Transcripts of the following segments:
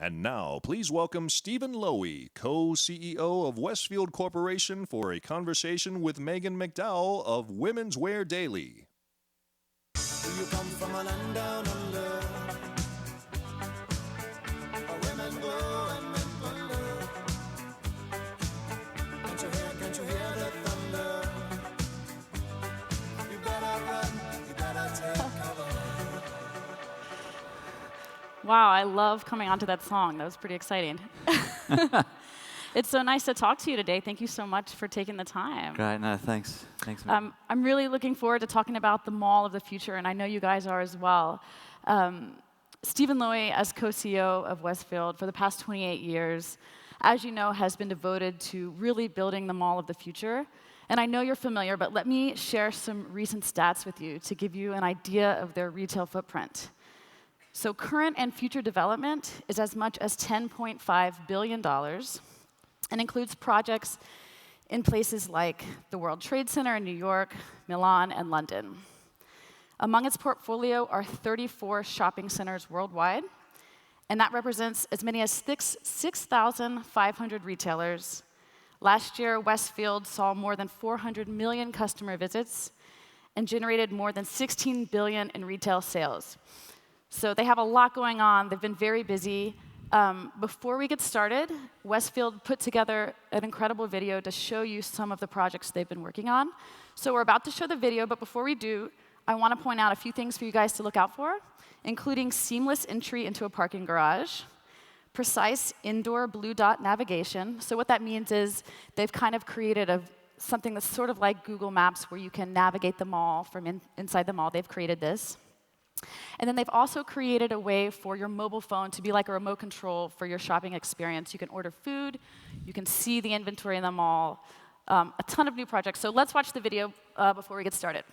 And now, please welcome Stephen Lowy-Co-CEO of Westfield Corporation for a conversation with Megan McDowell of Women's Wear Daily. Do you come from a land down under? Where women go and men wonder. Can't you hear the thunder? You better run, you better take cover. Wow, I love coming onto that song. That was pretty exciting. It's so nice to talk to you today. Thank you so much for taking the time. Great, no, thanks. Thanks, man. I'm really looking forward to talking about the mall of the future, and I know you guys are as well. Stephen Lowy, as co-CEO of Westfield for the past 28 years, as you know, has been devoted to really building the mall of the future. And I know you're familiar, but let me share some recent stats with you to give you an idea of their retail footprint. So current and future development is as much as $10.5 billion and includes projects in places like the World Trade Center in New York, Milan, and London. Among its portfolio are 34 shopping centers worldwide, and that represents as many as 6,500 retailers. Last year, Westfield saw more than 400 million customer visits and generated more than $16 billion in retail sales. So they have a lot going on. They've been very busy. Before we get started, Westfield put together an incredible video to show you some of the projects they've been working on. So we're about to show the video, but before we do, I want to point out a few things for you guys to look out for, including seamless entry into a parking garage, precise indoor blue dot navigation. So what that means is they've kind of created something that's sort of like Google Maps, where you can navigate the mall from inside the mall. They've created this. And then they've also created a way for your mobile phone to be like a remote control for your shopping experience. You can order food, you can see the inventory in the mall, a ton of new projects. So let's watch the video before we get started.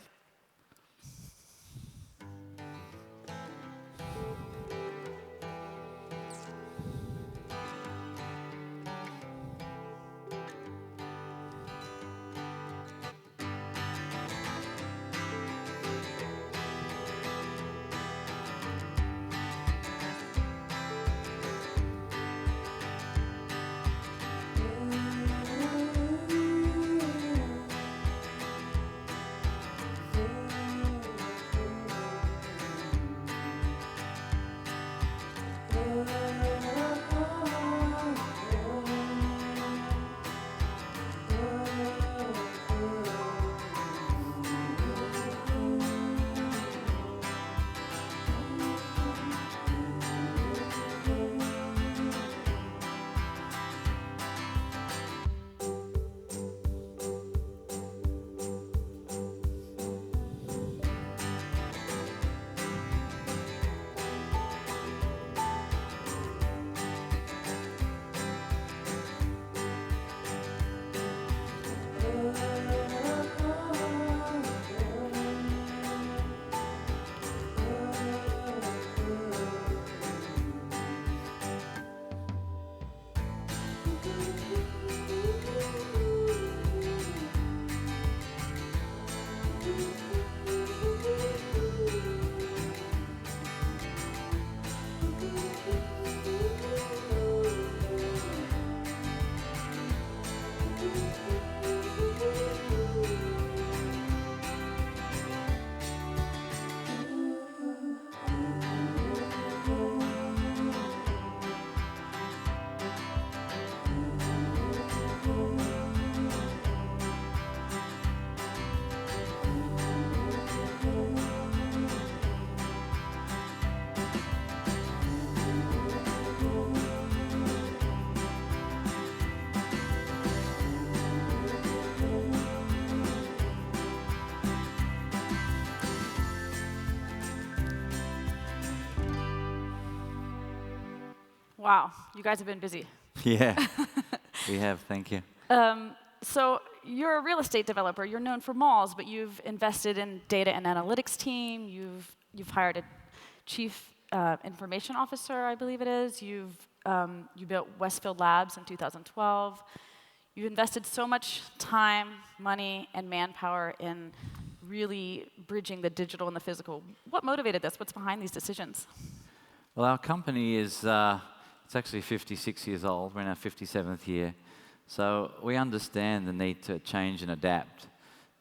Wow, you guys have been busy. Yeah, we have, thank you. So you're a real estate developer. You're known for malls, but you've invested in data and analytics team. You've hired a chief information officer, I believe it is. You built Westfield Labs in 2012. You've invested so much time, money, and manpower in really bridging the digital and the physical. What motivated this? What's behind these decisions? Well, our company is It's actually 56 years old. We're in our 57th year. So we understand the need to change and adapt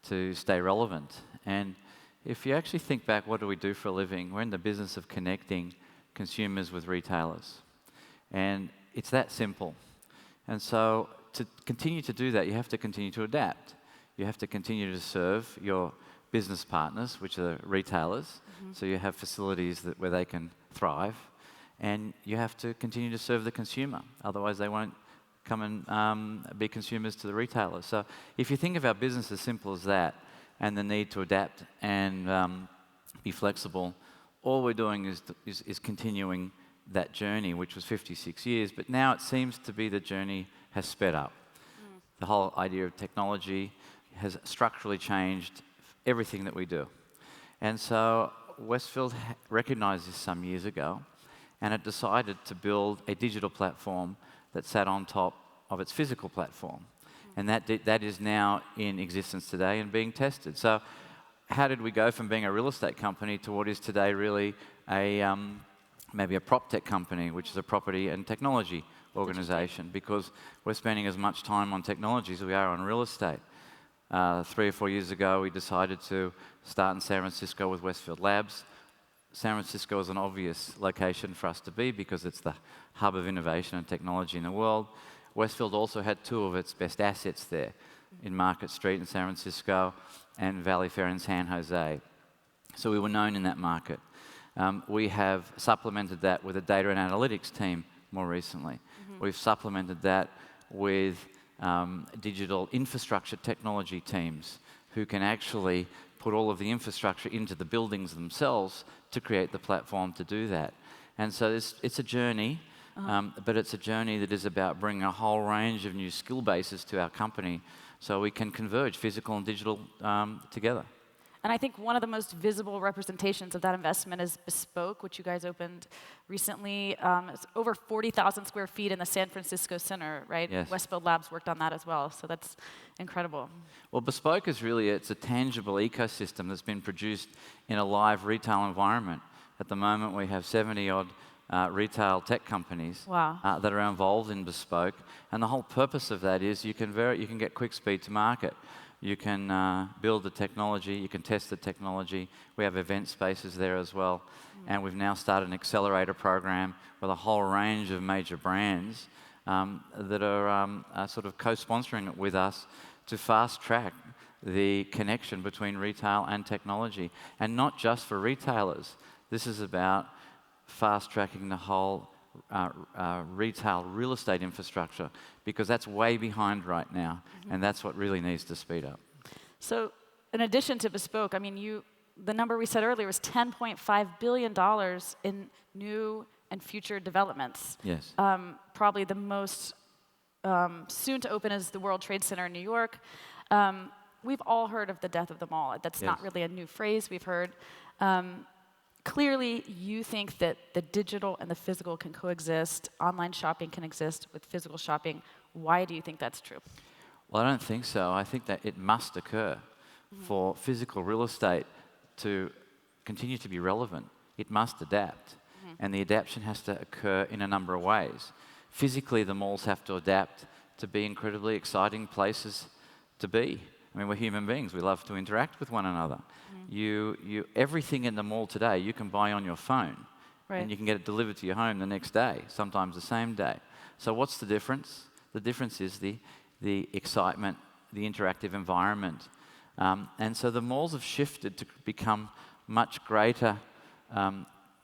to stay relevant. And if you actually think back, what do we do for a living? We're in the business of connecting consumers with retailers. And it's that simple. And so to continue to do that, you have to continue to adapt. You have to continue to serve your business partners, which are retailers. So you have facilities where they can thrive. And you have to continue to serve the consumer. Otherwise, they won't come and be consumers to the retailers. So if you think of our business as simple as that, and the need to adapt and be flexible, all we're doing is continuing that journey, which was 56 years. But now it seems to be the journey has sped up. The whole idea of technology has structurally changed everything that we do. And so Westfield recognized this some years ago, and it decided to build a digital platform that sat on top of its physical platform. And that is now in existence today and being tested. So how did we go from being a real estate company to what is today really maybe a prop tech company, which is a property and technology organization? Because we're spending as much time on technology as we are on real estate. 3 or 4 years ago, we decided to start in San Francisco with Westfield Labs. San Francisco is an obvious location for us to be because it's the hub of innovation and technology in the world. Westfield also had 2 of its best assets there, in Market Street in San Francisco and Valley Fair in San Jose. So we were known in that market. We have supplemented that with a data and analytics team more recently. We've supplemented that with digital infrastructure technology teams who can actually put all of the infrastructure into the buildings themselves to create the platform to do that. And so it's a journey, but it's a journey that is about bringing a whole range of new skill bases to our company so we can converge physical and digital together. And I think one of the most visible representations of that investment is Bespoke, which you guys opened recently. It's over 40,000 square feet in the San Francisco Center, right? Yes. Westfield Labs worked on that as well, so that's incredible. Well, Bespoke is really, it's a tangible ecosystem that's been produced in a live retail environment. At the moment, we have 70-odd retail tech companies that are involved in Bespoke, and the whole purpose of that is you can get quick speed to market. You can build the technology, you can test the technology. We have event spaces there as well. And we've now started an accelerator program with a whole range of major brands that are sort of co-sponsoring it with us to fast track the connection between retail and technology. And not just for retailers. This is about fast tracking the whole retail real estate infrastructure, because that's way behind right now, and that's what really needs to speed up. So in addition to Bespoke, I mean, the number we said earlier was $10.5 billion in new and future developments. Yes. Probably the most soon to open is the World Trade Center in New York. We've all heard of the death of the mall. That's not really a new phrase we've heard. Clearly, you think that the digital and the physical can coexist, online shopping can exist with physical shopping. Why do you think that's true? Well, I don't think so. I think that it must occur for physical real estate to continue to be relevant. It must adapt, and the adaptation has to occur in a number of ways. Physically, the malls have to adapt to be incredibly exciting places to be. I mean, we're human beings. We love to interact with one another. Everything in the mall today you can buy on your phone, and you can get it delivered to your home the next day, sometimes the same day. So what's the difference? The difference is the excitement, the interactive environment. And so the malls have shifted to become much greater,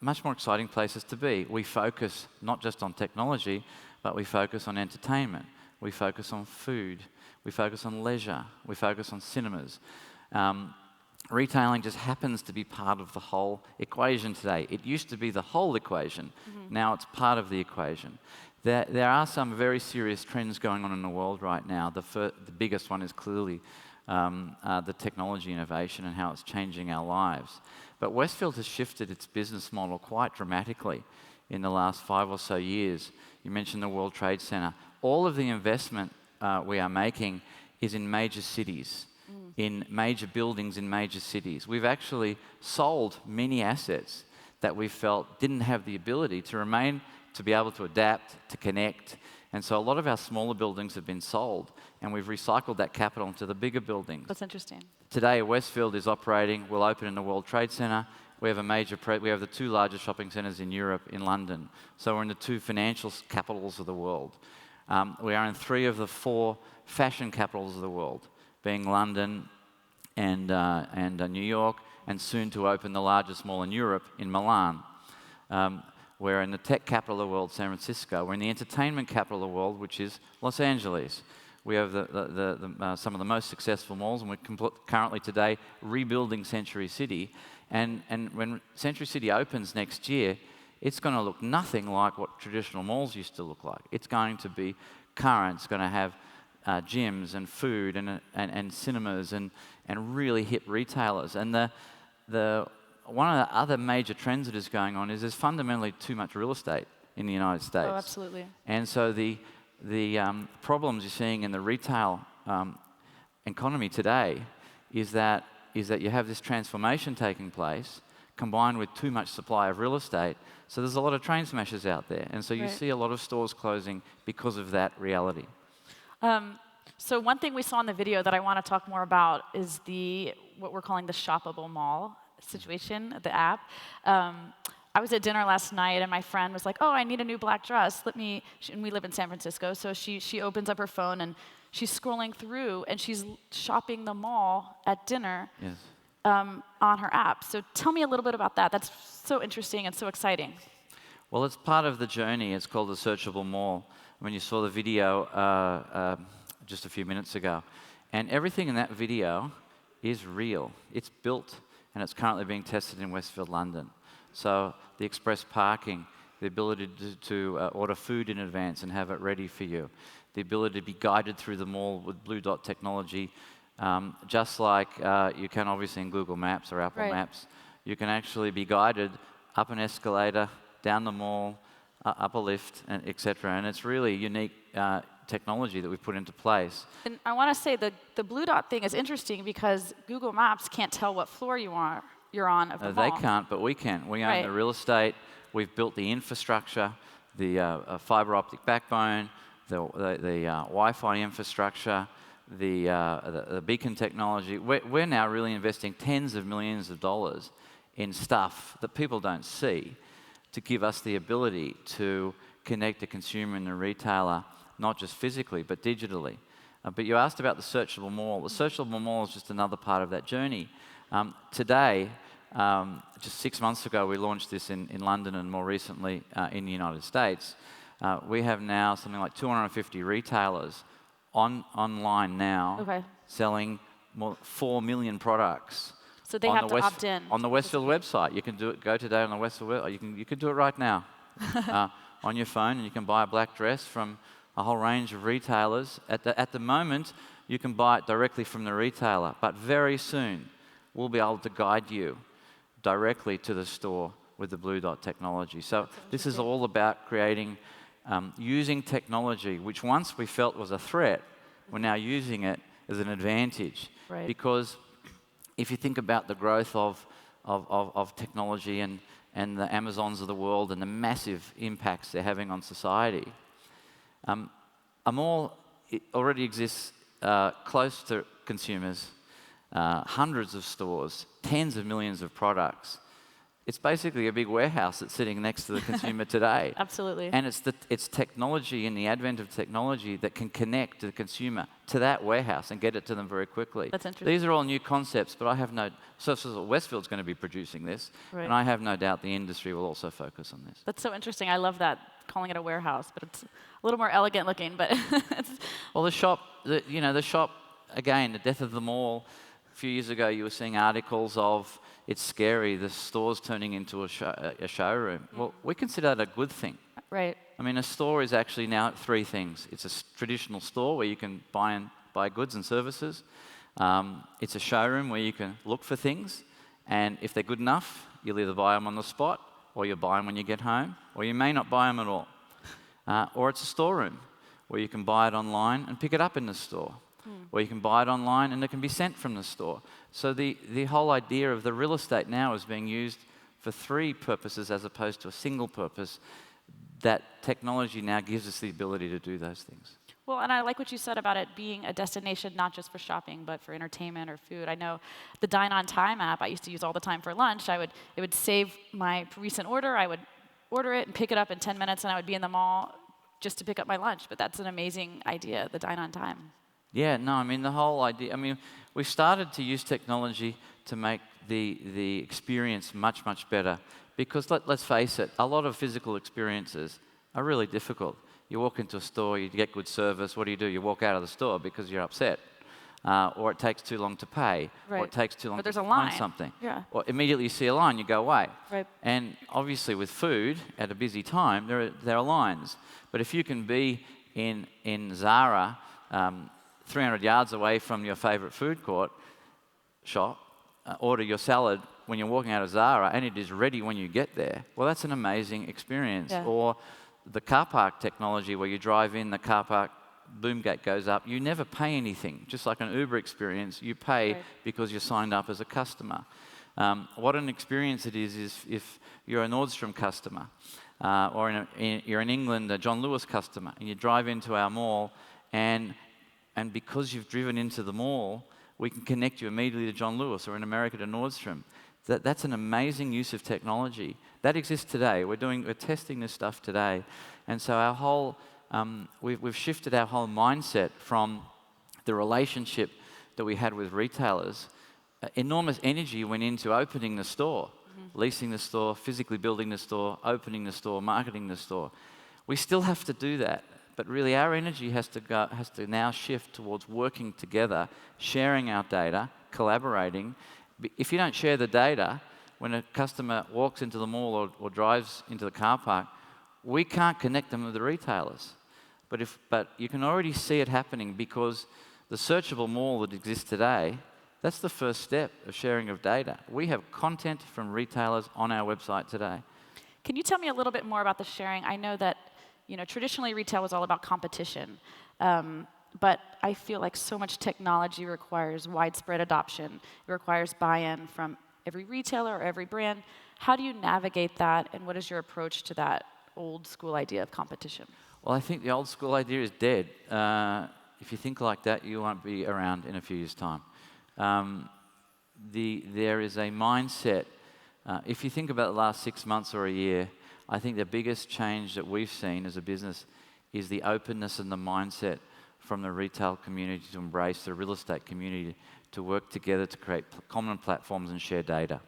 much more exciting places to be. We focus not just on technology, but we focus on entertainment. We focus on food. We focus on leisure. We focus on cinemas. Retailing just happens to be part of the whole equation today. It used to be the whole equation. Now it's part of the equation. There are some very serious trends going on in the world right now. The biggest one is clearly the technology innovation and how it's changing our lives. But Westfield has shifted its business model quite dramatically in the last 5 or so years. You mentioned the World Trade Center. All of the investment we are making is in major cities, in major buildings in major cities. We've actually sold many assets that we felt didn't have the ability to remain to be able to adapt, to connect. And so a lot of our smaller buildings have been sold, and we've recycled that capital into the bigger buildings. That's interesting. Today, Westfield is operating. We'll open in the World Trade Center. We have we have the 2 largest shopping centers in Europe, in London. So we're in the 2 financial capitals of the world. We are in 3 of the 4 fashion capitals of the world, being London and New York, and soon to open the largest mall in Europe, in Milan. We're in the tech capital of the world, San Francisco. We're in the entertainment capital of the world, which is Los Angeles. We have some of the most successful malls, and we're currently today rebuilding Century City. And when Century City opens next year, it's going to look nothing like what traditional malls used to look like. It's going to be current. It's going to have gyms and food and cinemas and really hip retailers. And one of the other major trends that is going on is there's fundamentally too much real estate in the United States. Oh, absolutely. And so the problems you're seeing in the retail economy today is that you have this transformation taking place combined with too much supply of real estate. So there's a lot of train smashers out there. And so you see a lot of stores closing because of that reality. So one thing we saw in the video that I want to talk more about is what we're calling the shoppable mall situation, the app. I was at dinner last night, and my friend was like, "Oh, I need a new black dress. And we live in San Francisco, so she opens up her phone, and she's scrolling through, and she's shopping the mall at dinner on her app. So tell me a little bit about that. That's so interesting and so exciting. Well, it's part of the journey. It's called the searchable mall. When you saw the video just a few minutes ago, and everything in that video is real. It's built, and it's currently being tested in Westfield, London. So the express parking, the ability to order food in advance and have it ready for you, the ability to be guided through the mall with blue dot technology, just like you can obviously in Google Maps or Apple Maps. You can actually be guided up an escalator, down the mall, up a lift, and etc. And it's really unique technology that we've put into place. And I want to say the blue dot thing is interesting because Google Maps can't tell what floor you're on of the mall. They can't, but we can. We own the real estate. We've built the infrastructure, the fiber optic backbone, the Wi-Fi infrastructure, the beacon technology. We're now really investing tens of millions of dollars in stuff that people don't see to give us the ability to connect the consumer and the retailer, not just physically, but digitally. But you asked about the searchable mall. The searchable mall is just another part of that journey. Today, just 6 months ago, we launched this in London and more recently in the United States. We have now something like 250 retailers online now selling 4 million products. So they have to opt in. On the Westfield website. You can do it, go today on the Westfield website. You can do it right now on your phone, and you can buy a black dress from a whole range of retailers. At the moment, you can buy it directly from the retailer, but very soon, we'll be able to guide you directly to the store with the blue dot technology. So this is all about creating, using technology, which once we felt was a threat, we're now using it as an advantage. Because if you think about the growth of technology and the Amazons of the world and the massive impacts they're having on society, a mall already exists close to consumers, hundreds of stores, tens of millions of products. It's basically a big warehouse that's sitting next to the consumer today. Absolutely. And it's technology and the advent of technology that can connect the consumer to that warehouse and get it to them very quickly. That's interesting. These are all new concepts, but I have so Westfield's going to be producing this, and I have no doubt the industry will also focus on this. That's so interesting. I love that, calling it a warehouse, but it's a little more elegant looking. But well, the shop, again, the death of the mall. A few years ago, you were seeing articles of it's scary, the store's turning into a showroom. Well, we consider that a good thing. I mean, a store is actually now 3 things. It's a traditional store where you can buy goods and services. It's a showroom where you can look for things, and if they're good enough, you'll either buy them on the spot, or you'll buy them when you get home, or you may not buy them at all. Or it's a storeroom where you can buy it online and pick it up in the store. Or you can buy it online and it can be sent from the store. So the whole idea of the real estate now is being used for 3 purposes as opposed to a single purpose. that technology now gives us the ability to do those things. Well, and I like what you said about it being a destination not just for shopping, but for entertainment or food. I know the Dine on Time app I used to use all the time for lunch. It would save my recent order. I would order it and pick it up in 10 minutes, and I would be in the mall just to pick up my lunch. But that's an amazing idea, the Dine on Time. Yeah, no, I mean, the whole idea, I mean, we started to use technology to make the experience much, much better. Because let's face it, a lot of physical experiences are really difficult. You walk into a store, you get good service, what do? You walk out of the store because you're upset. Or it takes too long to pay, Right. or it takes too long there's to a find line. something. Yeah. Or immediately you see a line, you go away. Right. And obviously with food, at a busy time, there are lines. But if you can be in Zara, 300 yards away from your favorite food court shop, order your salad when you're walking out of Zara, and it is ready when you get there, well, that's an amazing experience. Yeah. Or the car park technology where you drive in, the car park boom gate goes up, you never pay anything. Just like an Uber experience, you pay Right. because you're signed up as a customer. What an experience it is if you're a Nordstrom customer, or you're in England, a John Lewis customer, and you drive into our mall, and because you've driven into the mall, we can connect you immediately to John Lewis, or in America to Nordstrom. That's an amazing use of technology. That exists today. We're testing this stuff today. And so our whole, we've shifted our whole mindset from the relationship that we had with retailers. Enormous energy went into opening the store, leasing the store, physically building the store, opening the store, marketing the store. We still have to do that. But really, our energy has to now shift towards working together, sharing our data, collaborating. If you don't share the data, when a customer walks into the mall or drives into the car park, we can't connect them with the retailers. But you can already see it happening, because the searchable mall that exists today, that's the first step of sharing of data. We have content from retailers on our website today. Can you tell me a little bit more about the sharing? I know that traditionally retail was all about competition, but I feel like so much technology requires widespread adoption. It requires buy-in from every retailer or every brand. How do you navigate that, and what is your approach to that old school idea of competition? Well, I think the old school idea is dead. If you think like that, you won't be around in a few years' time. There is a mindset. If you think about the last 6 months or a year, I think the biggest change that we've seen as a business is the openness and the mindset from the retail community to embrace the real estate community, to work together to create common platforms and share data.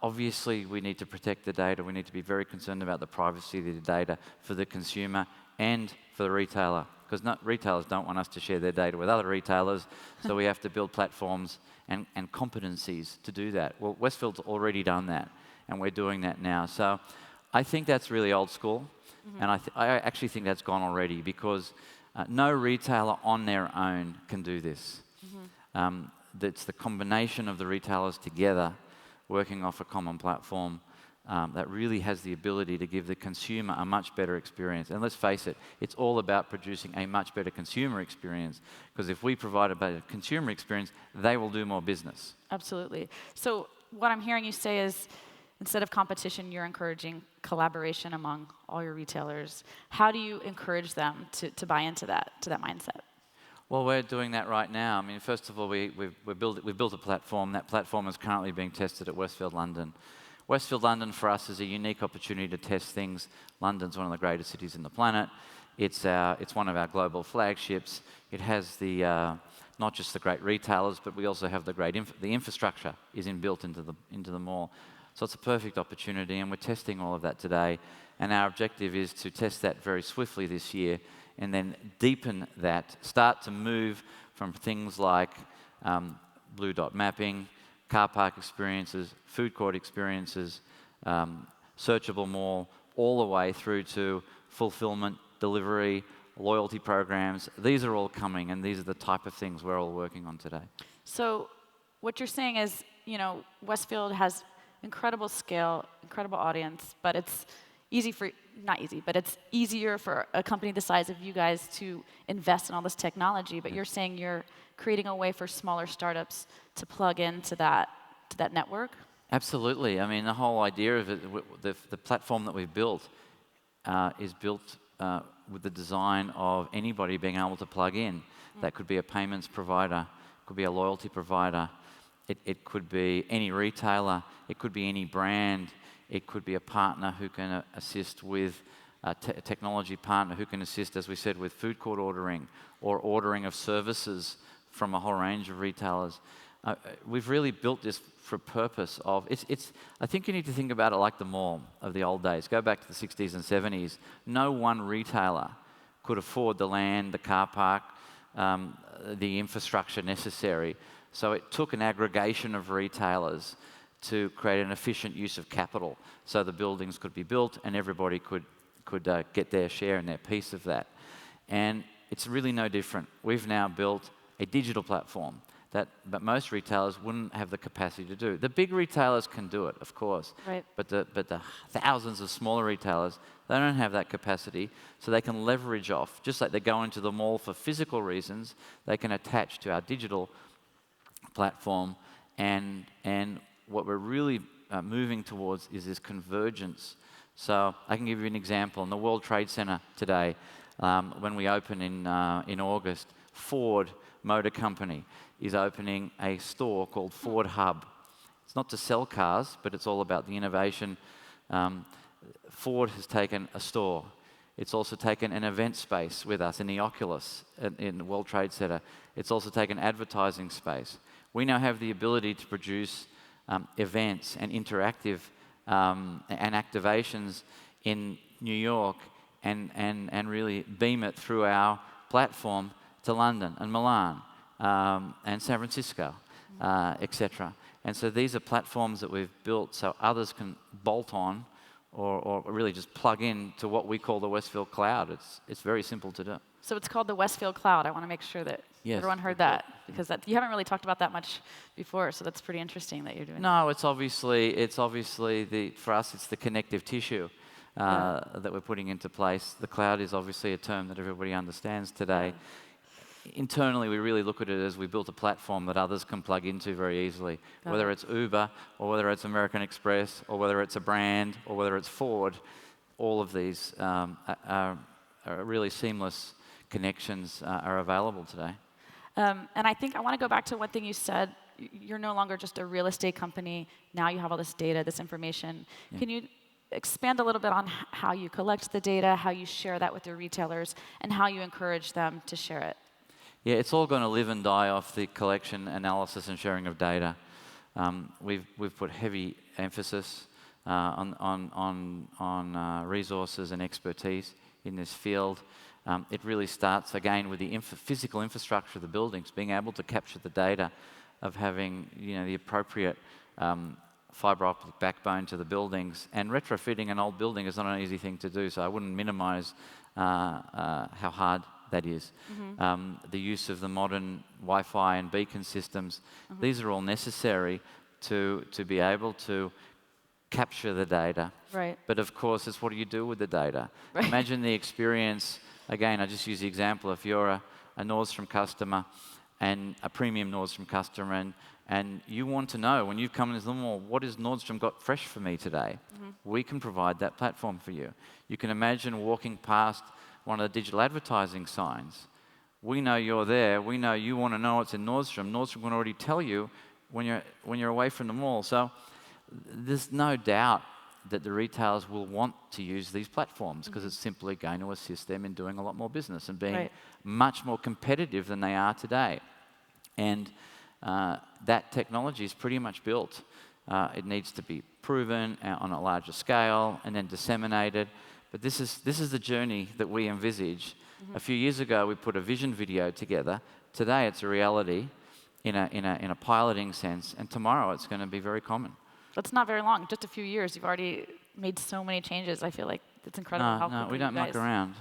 Obviously, we need to protect the data. We need to be very concerned about the privacy of the data for the consumer and for the retailer, because retailers don't want us to share their data with other retailers, so we have to build platforms and competencies to do that. Well, Westfield's already done that, and we're doing that now. So I think that's really old school, and I actually think that's gone already, because no retailer on their own can do this. It's the combination of the retailers together working off a common platform that really has the ability to give the consumer a much better experience. And let's face it, it's all about producing a much better consumer experience, because if we provide a better consumer experience, they will do more business. Absolutely. So what I'm hearing you say is, instead of competition, you're encouraging collaboration among all your retailers. How do you encourage them to buy into that mindset? Well, we're doing that right now. I mean, first of all, we've built a platform. That platform is currently being tested at Westfield London. Westfield London for us is a unique opportunity to test things. London's one of the greatest cities in the planet. It's one of our global flagships. It has not just the great retailers, but we also have the infrastructure is inbuilt into the mall. So it's a perfect opportunity, and we're testing all of that today. And our objective is to test that very swiftly this year, and then deepen that, start to move from things like blue dot mapping, car park experiences, food court experiences, searchable mall, all the way through to fulfillment, delivery, loyalty programs. These are all coming, and these are the type of things we're all working on today. So what you're saying is, Westfield has incredible scale, incredible audience, but it's it's easier for a company the size of you guys to invest in all this technology. But you're saying you're creating a way for smaller startups to plug into that network? Absolutely. I mean, the whole idea of it, the platform that we've built, is built with the design of anybody being able to plug in. That could be a payments provider, could be a loyalty provider, it could be any retailer, it could be any brand, it could be a partner who can assist with a technology partner who can assist, as we said, with food court ordering or ordering of services from a whole range of retailers. We've really built this for a purpose of, I think you need to think about it like the mall of the old days. Go back to the 60s and 70s. No one retailer could afford the land, the car park, the infrastructure necessary. So it took an aggregation of retailers to create an efficient use of capital so the buildings could be built and everybody could get their share and their piece of that. And it's really no different. We've now built a digital platform but most retailers wouldn't have the capacity to do. The big retailers can do it, of course, Right. but the thousands of smaller retailers, they don't have that capacity, so they can leverage off. Just like they go into the mall for physical reasons, they can attach to our digital platform, and what we're really moving towards is this convergence. So I can give you an example. In the World Trade Center today, when we open in August, Ford Motor Company is opening a store called Ford Hub. It's not to sell cars, but it's all about the innovation. Ford has taken a store. It's also taken an event space with us in the Oculus in the World Trade Center. It's also taken advertising space. We now have the ability to produce events and interactive and activations in New York and really beam it through our platform to London and Milan and San Francisco, etc. And so these are platforms that we've built so others can bolt on or really just plug in to what we call the Westfield Cloud. It's very simple to do. So it's called the Westfield Cloud. I want to make sure that Yes, everyone heard that, because you haven't really talked about that much before, so that's pretty interesting that you're doing that. No, it's obviously for us, it's the connective tissue that we're putting into place. The cloud is obviously a term that everybody understands today. Internally, we really look at it as we built a platform that others can plug into very easily, whether it's Uber or whether it's American Express or whether it's a brand or whether it's Ford. All of these are really seamless connections are available today. And I think I want to go back to one thing you said. You're no longer just a real estate company. Now you have all this data, this information. Yeah. Can you expand a little bit on how you collect the data, how you share that with your retailers, and how you encourage them to share it? Yeah, it's all going to live and die off the collection, analysis, and sharing of data. We've put heavy emphasis on resources and expertise in this field. It really starts again with the physical infrastructure of the buildings, being able to capture the data of having the appropriate fiber optic backbone to the buildings. And retrofitting an old building is not an easy thing to do, so I wouldn't minimize how hard that is. Mm-hmm. The use of the modern Wi-Fi and beacon systems, mm-hmm. these are all necessary to be able to capture the data. Right. But of course, it's what do you do with the data? Right. Imagine the experience, again, I just use the example, if you're a Nordstrom customer and a premium Nordstrom customer and you want to know when you come into the mall, what has Nordstrom got fresh for me today? Mm-hmm. We can provide that platform for you. You can imagine walking past one of the digital advertising signs. We know you're there. We know you want to know what's in Nordstrom. Nordstrom can already tell you when you're away from the mall. So there's no doubt that the retailers will want to use these platforms because mm-hmm. it's simply going to assist them in doing a lot more business and being right. much more competitive than they are today. And that technology is pretty much built. It needs to be proven on a larger scale and then disseminated. But this is the journey that we envisage. Mm-hmm. A few years ago, we put a vision video together. Today, it's a reality in a piloting sense, and tomorrow it's going to be very common. That's not very long. Just a few years. You've already made so many changes. I feel like it's incredible how quickly No, we don't muck around.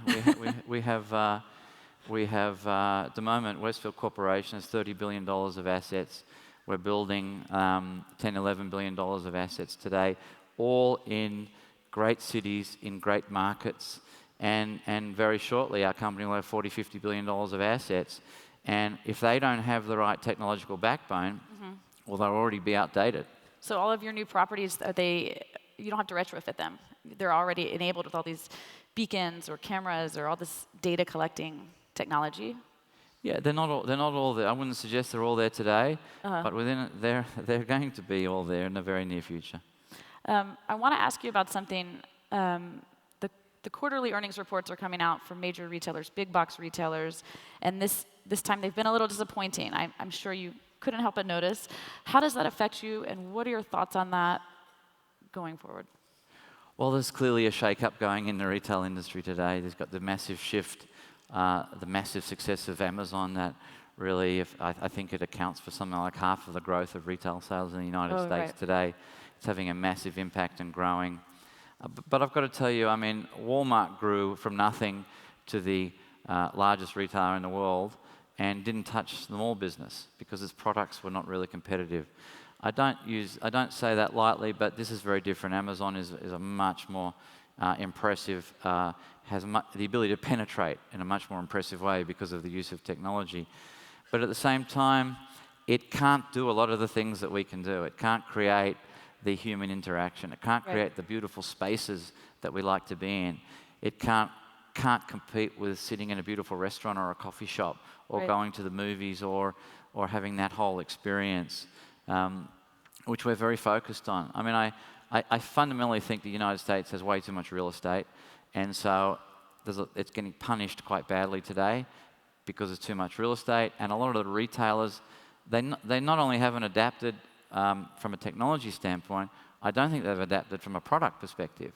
we have at the moment, Westfield Corporation has $30 billion of assets. We're building $10, $11 billion of assets today, all in great cities, in great markets, and very shortly our company will have $40, $50 billion of assets. And if they don't have the right technological backbone, mm-hmm. well, they'll already be outdated. So all of your new properties, you don't have to retrofit them. They're already enabled with all these beacons or cameras or all this data collecting technology? Yeah, they're not all there. I wouldn't suggest they're all there today, but within it, they're going to be all there in the very near future. I want to ask you about something. The quarterly earnings reports are coming out from major retailers, big box retailers, and this time they've been a little disappointing. I'm sure you couldn't help but notice. How does that affect you, and what are your thoughts on that going forward? Well, there's clearly a shake-up going in the retail industry today. There's got the massive shift, the massive success of Amazon that really, I think it accounts for something like half of the growth of retail sales in the United States today. It's having a massive impact and growing. But I've got to tell you, I mean, Walmart grew from nothing to the largest retailer in the world and didn't touch the mall business because its products were not really competitive. I don't say that lightly, but this is very different. Amazon is a much more impressive, has the ability to penetrate in a much more impressive way because of the use of technology. But at the same time, it can't do a lot of the things that we can do. It can't create the human interaction. It can't create the beautiful spaces that we like to be in. It can't compete with sitting in a beautiful restaurant or a coffee shop or going to the movies or having that whole experience, which we're very focused on. I mean, I fundamentally think the United States has way too much real estate, and so it's getting punished quite badly today because there's too much real estate, and a lot of the retailers, they not only haven't adapted from a technology standpoint, I don't think they've adapted from a product perspective.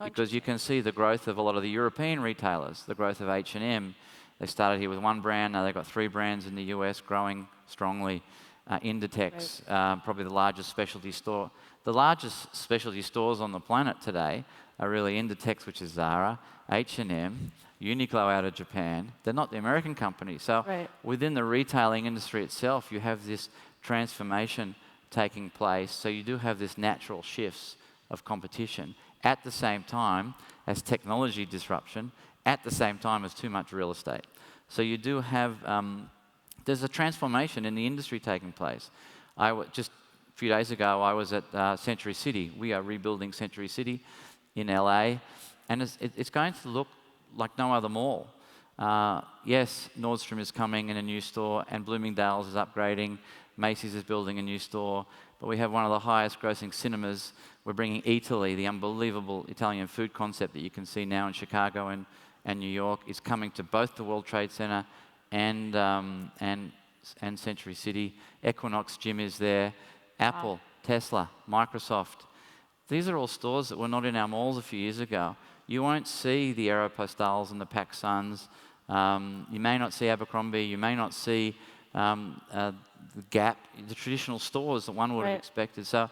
Because you can see the growth of a lot of the European retailers, the growth of H&M. They started here with one brand, now they've got 3 brands in the US growing strongly. Inditex, probably the largest specialty store. The largest specialty stores on the planet today are really Inditex, which is Zara, H&M, Uniqlo out of Japan. They're not the American company. So within the retailing industry itself, you have this transformation taking place. So you do have this natural shifts of competition at the same time as technology disruption, at the same time as too much real estate. So you do have, there's a transformation in the industry taking place. Just a few days ago, I was at Century City. We are rebuilding Century City in LA, and it's going to look like no other mall. Yes, Nordstrom is coming in a new store, and Bloomingdale's is upgrading. Macy's is building a new store, but we have one of the highest grossing cinemas. We're bringing Italy, the unbelievable Italian food concept that you can see now in Chicago and New York, is coming to both the World Trade Center and Century City. Equinox Gym is there. Apple, Tesla, Microsoft. These are all stores that were not in our malls a few years ago. You won't see the Aeropostales and the PacSuns. You may not see Abercrombie. You may not see the Gap, the traditional stores that one would have expected. So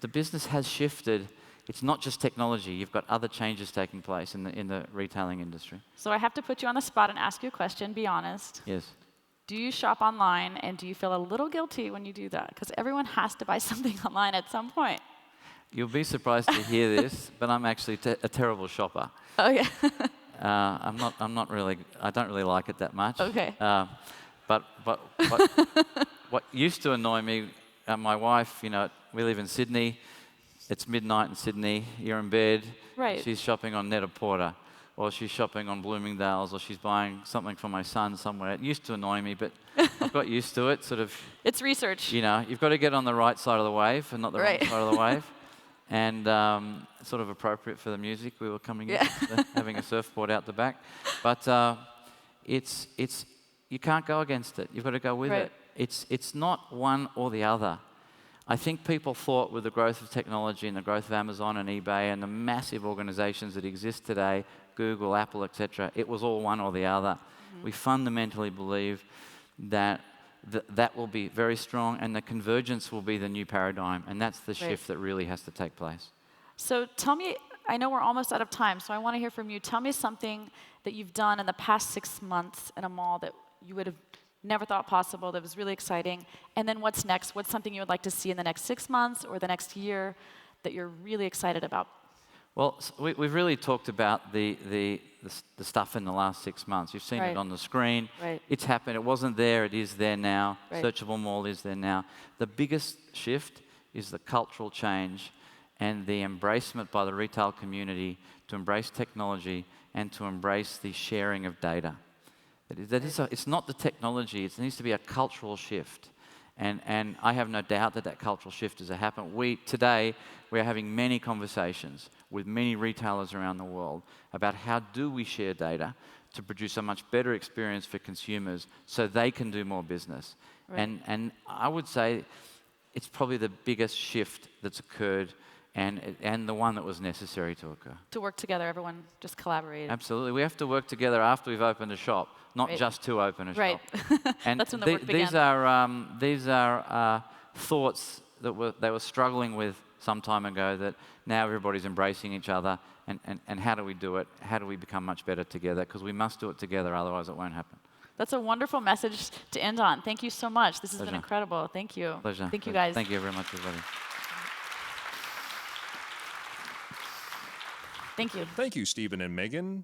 the business has shifted. It's not just technology. You've got other changes taking place in the retailing industry. So I have to put you on the spot and ask you a question. Be honest. Yes. Do you shop online, and do you feel a little guilty when you do that? Because everyone has to buy something online at some point. You'll be surprised to hear this, but I'm actually a terrible shopper. Oh yeah. I'm not really. I don't really like it that much. Okay. But what used to annoy me, my wife, you know, we live in Sydney. It's midnight in Sydney. You're in bed. Right. She's shopping on Net-a-Porter, or she's shopping on Bloomingdale's, or she's buying something for my son somewhere. It used to annoy me, but I've got used to it. Sort of. It's research. You know, you've got to get on the right side of the wave and not the wrong side of the wave. And sort of appropriate for the music. We were coming in, having a surfboard out the back. But you can't go against it. You've got to go with it. It's not one or the other. I think people thought with the growth of technology and the growth of Amazon and eBay and the massive organizations that exist today, Google, Apple, etc., it was all one or the other. We fundamentally believe that that will be very strong, and the convergence will be the new paradigm, and that's the shift that really has to take place. So tell me, I know we're almost out of time, so I want to hear from you. Tell me something that you've done in the past 6 months in a mall that you would have never thought possible, that was really exciting, and then what's next? What's something you would like to see in the next 6 months or the next year that you're really excited about? Well, we've really talked about the stuff in the last 6 months. You've seen it on the screen. It's happened. It wasn't there. It is there now. Searchable Mall is there now. The biggest shift is the cultural change and the embracement by the retail community to embrace technology and to embrace the sharing of data. It's not the technology, it needs to be a cultural shift. And I have no doubt that cultural shift has happened. Today, we're having many conversations with many retailers around the world about how do we share data to produce a much better experience for consumers so they can do more business. Right. And I would say it's probably the biggest shift that's occurred and the one that was necessary to occur. To work together, everyone just collaborate. Absolutely. We have to work together after we've opened a shop, not Right. just to open a Right. shop. And That's when the work began. these are thoughts that they were struggling with some time ago that now everybody's embracing each other. And how do we do it? How do we become much better together? Because we must do it together, otherwise it won't happen. That's a wonderful message to end on. Thank you so much. This has been Pleasure. incredible. Thank you. Pleasure. Thank you, guys. Thank you very much, everybody. Thank you. Thank you, Stephen and Megan.